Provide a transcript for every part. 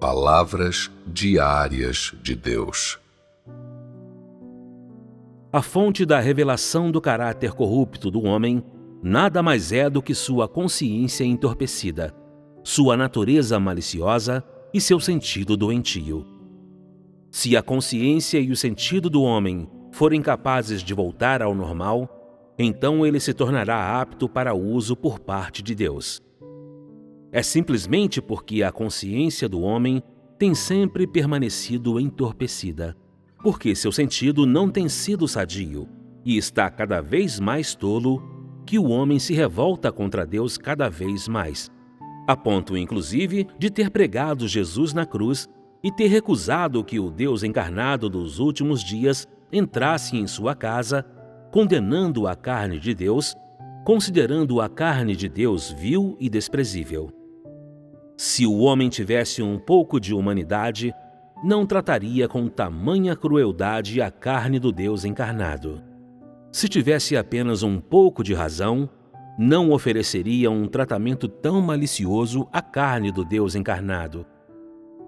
Palavras diárias de Deus. A fonte da revelação do caráter corrupto do homem nada mais é do que sua consciência entorpecida, sua natureza maliciosa e seu sentido doentio. Se a consciência e o sentido do homem forem capazes de voltar ao normal, então ele se tornará apto para uso por parte de Deus. É simplesmente porque a consciência do homem tem sempre permanecido entorpecida, porque seu sentido não tem sido sadio e está cada vez mais tolo, que o homem se revolta contra Deus cada vez mais, a ponto inclusive de ter pregado Jesus na cruz e ter recusado que o Deus encarnado dos últimos dias entrasse em sua casa, condenando a carne de Deus, considerando a carne de Deus vil e desprezível. Se o homem tivesse um pouco de humanidade, não trataria com tamanha crueldade a carne do Deus encarnado. Se tivesse apenas um pouco de razão, não ofereceria um tratamento tão malicioso à carne do Deus encarnado.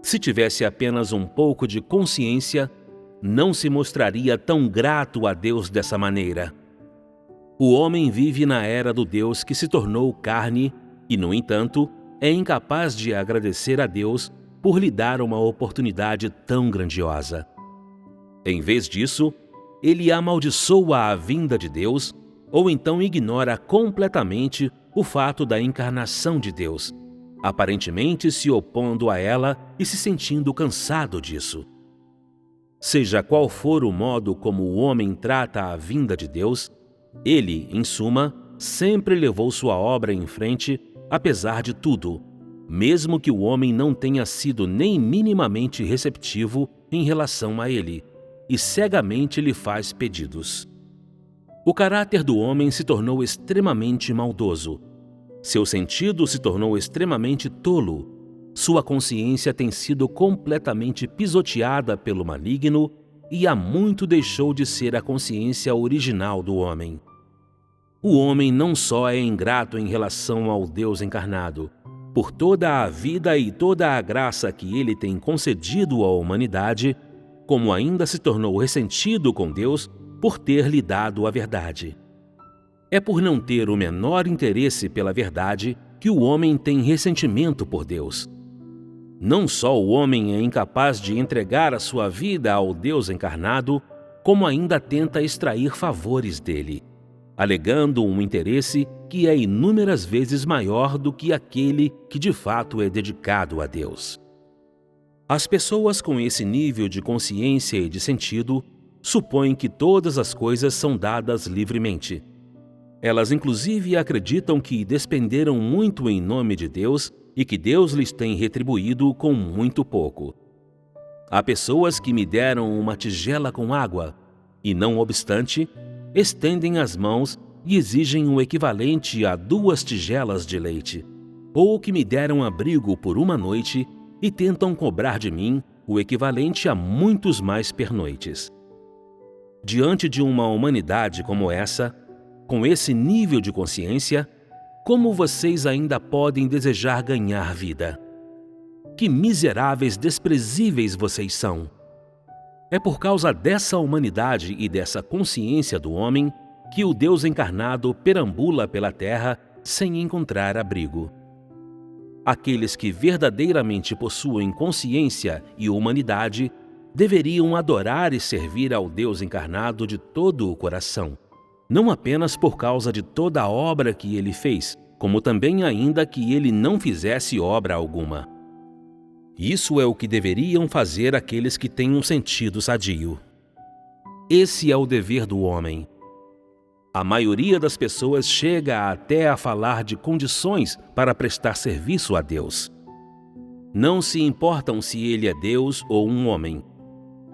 Se tivesse apenas um pouco de consciência, não se mostraria tão grato a Deus dessa maneira. O homem vive na era do Deus que se tornou carne e, no entanto, é incapaz de agradecer a Deus por lhe dar uma oportunidade tão grandiosa. Em vez disso, ele amaldiçoa a vinda de Deus ou então ignora completamente o fato da encarnação de Deus, aparentemente se opondo a ela e se sentindo cansado disso. Seja qual for o modo como o homem trata a vinda de Deus, ele, em suma, sempre levou sua obra em frente, apesar de tudo, mesmo que o homem não tenha sido nem minimamente receptivo em relação a ele, e cegamente lhe faz pedidos. O caráter do homem se tornou extremamente maldoso. Seu sentido se tornou extremamente tolo. Sua consciência tem sido completamente pisoteada pelo maligno e há muito deixou de ser a consciência original do homem. O homem não só é ingrato em relação ao Deus encarnado, por toda a vida e toda a graça que ele tem concedido à humanidade, como ainda se tornou ressentido com Deus por ter lhe dado a verdade. É por não ter o menor interesse pela verdade que o homem tem ressentimento por Deus. Não só o homem é incapaz de entregar a sua vida ao Deus encarnado, como ainda tenta extrair favores dele, alegando um interesse que é inúmeras vezes maior do que aquele que de fato é dedicado a Deus. As pessoas com esse nível de consciência e de sentido supõem que todas as coisas são dadas livremente. Elas inclusive acreditam que despenderam muito em nome de Deus e que Deus lhes tem retribuído com muito pouco. Há pessoas que me deram uma tigela com água e, não obstante, estendem as mãos e exigem o equivalente a 2 tigelas de leite, ou que me deram abrigo por uma noite e tentam cobrar de mim o equivalente a muitos mais pernoites. Diante de uma humanidade como essa, com esse nível de consciência, como vocês ainda podem desejar ganhar vida? Que miseráveis desprezíveis vocês são! É por causa dessa humanidade e dessa consciência do homem que o Deus encarnado perambula pela terra sem encontrar abrigo. Aqueles que verdadeiramente possuem consciência e humanidade deveriam adorar e servir ao Deus encarnado de todo o coração, não apenas por causa de toda a obra que ele fez, como também ainda que ele não fizesse obra alguma. Isso é o que deveriam fazer aqueles que têm um sentido sadio. Esse é o dever do homem. A maioria das pessoas chega até a falar de condições para prestar serviço a Deus. Não se importam se ele é Deus ou um homem.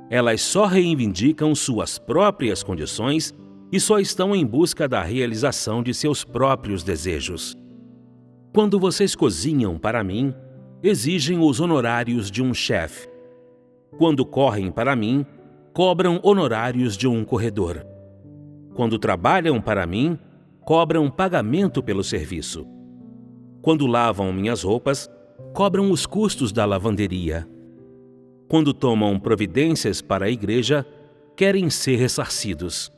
Elas só reivindicam suas próprias condições e só estão em busca da realização de seus próprios desejos. Quando vocês cozinham para mim, exigem os honorários de um chefe. Quando correm para mim, cobram honorários de um corredor. Quando trabalham para mim, cobram pagamento pelo serviço. Quando lavam minhas roupas, cobram os custos da lavanderia. Quando tomam providências para a igreja, querem ser ressarcidos.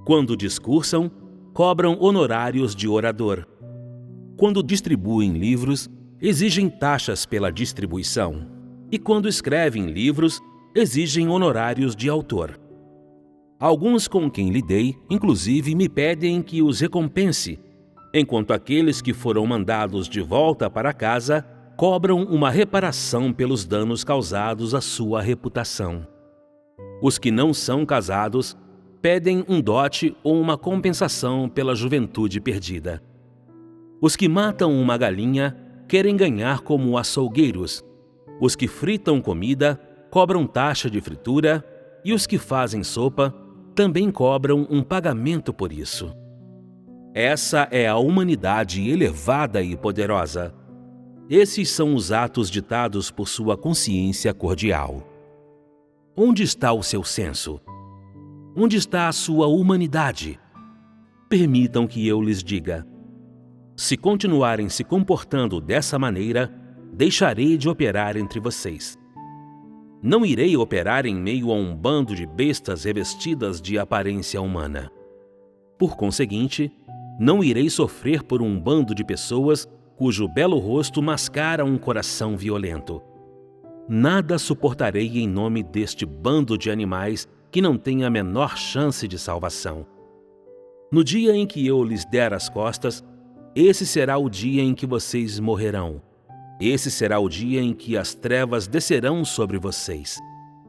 Quando discursam, cobram honorários de orador. Quando distribuem livros, exigem taxas pela distribuição. E quando escrevem livros, exigem honorários de autor. Alguns com quem lidei, inclusive, me pedem que os recompense, enquanto aqueles que foram mandados de volta para casa cobram uma reparação pelos danos causados à sua reputação. Os que não são casados pedem um dote ou uma compensação pela juventude perdida. Os que matam uma galinha querem ganhar como açougueiros. Os que fritam comida cobram taxa de fritura e os que fazem sopa também cobram um pagamento por isso. Essa é a humanidade elevada e poderosa. Esses são os atos ditados por sua consciência cordial. Onde está o seu senso? Onde está a sua humanidade? Permitam que eu lhes diga. Se continuarem se comportando dessa maneira, deixarei de operar entre vocês. Não irei operar em meio a um bando de bestas revestidas de aparência humana. Por conseguinte, não irei sofrer por um bando de pessoas cujo belo rosto mascara um coração violento. Nada suportarei em nome deste bando de animais que não tem a menor chance de salvação. No dia em que eu lhes der as costas, esse será o dia em que vocês morrerão. Esse será o dia em que as trevas descerão sobre vocês,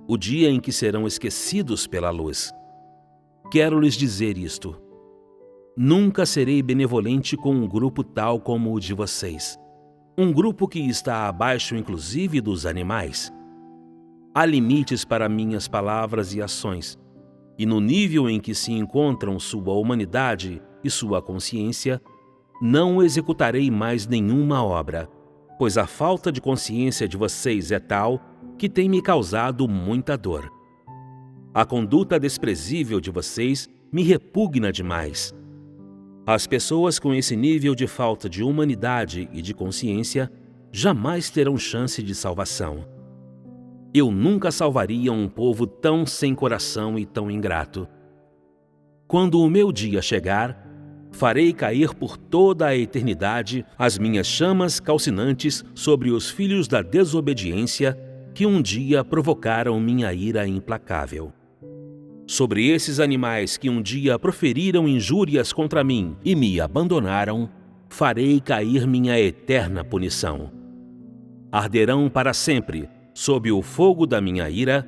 o dia em que serão esquecidos pela luz. Quero lhes dizer isto. Nunca serei benevolente com um grupo tal como o de vocês. Um grupo que está abaixo, inclusive, dos animais. Há limites para minhas palavras e ações, e no nível em que se encontram sua humanidade e sua consciência, não executarei mais nenhuma obra, pois a falta de consciência de vocês é tal que tem me causado muita dor. A conduta desprezível de vocês me repugna demais. As pessoas com esse nível de falta de humanidade e de consciência jamais terão chance de salvação. Eu nunca salvaria um povo tão sem coração e tão ingrato. Quando o meu dia chegar, farei cair por toda a eternidade as minhas chamas calcinantes sobre os filhos da desobediência que um dia provocaram minha ira implacável. Sobre esses animais que um dia proferiram injúrias contra mim e me abandonaram, farei cair minha eterna punição. Arderão para sempre, sob o fogo da minha ira,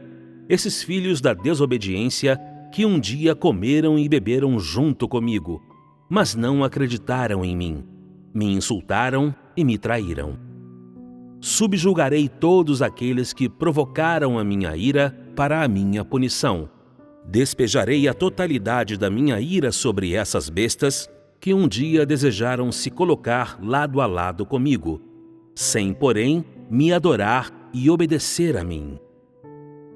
esses filhos da desobediência que um dia comeram e beberam junto comigo, mas não acreditaram em mim, me insultaram e me traíram. Subjugarei todos aqueles que provocaram a minha ira para a minha punição. Despejarei a totalidade da minha ira sobre essas bestas que um dia desejaram se colocar lado a lado comigo, sem, porém, me adorar e obedecer a mim.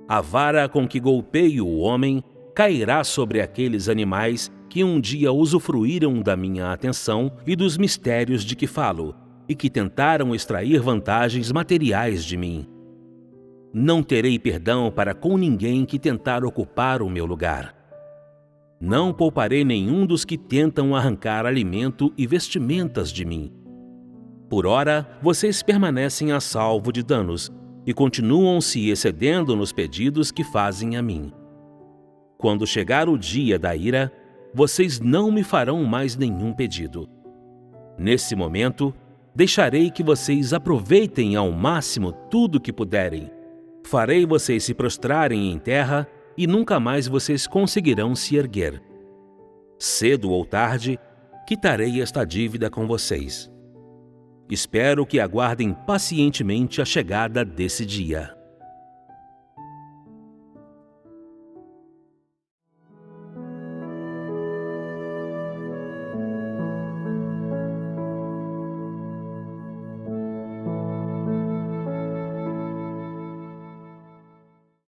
A vara com que golpeio o homem cairá sobre aqueles animais que um dia usufruíram da minha atenção e dos mistérios de que falo, e que tentaram extrair vantagens materiais de mim. Não terei perdão para com ninguém que tentar ocupar o meu lugar. Não pouparei nenhum dos que tentam arrancar alimento e vestimentas de mim. Por ora, vocês permanecem a salvo de danos e continuam se excedendo nos pedidos que fazem a mim. Quando chegar o dia da ira, vocês não me farão mais nenhum pedido. Nesse momento, deixarei que vocês aproveitem ao máximo tudo que puderem. Farei vocês se prostrarem em terra e nunca mais vocês conseguirão se erguer. Cedo ou tarde, quitarei esta dívida com vocês. Espero que aguardem pacientemente a chegada desse dia.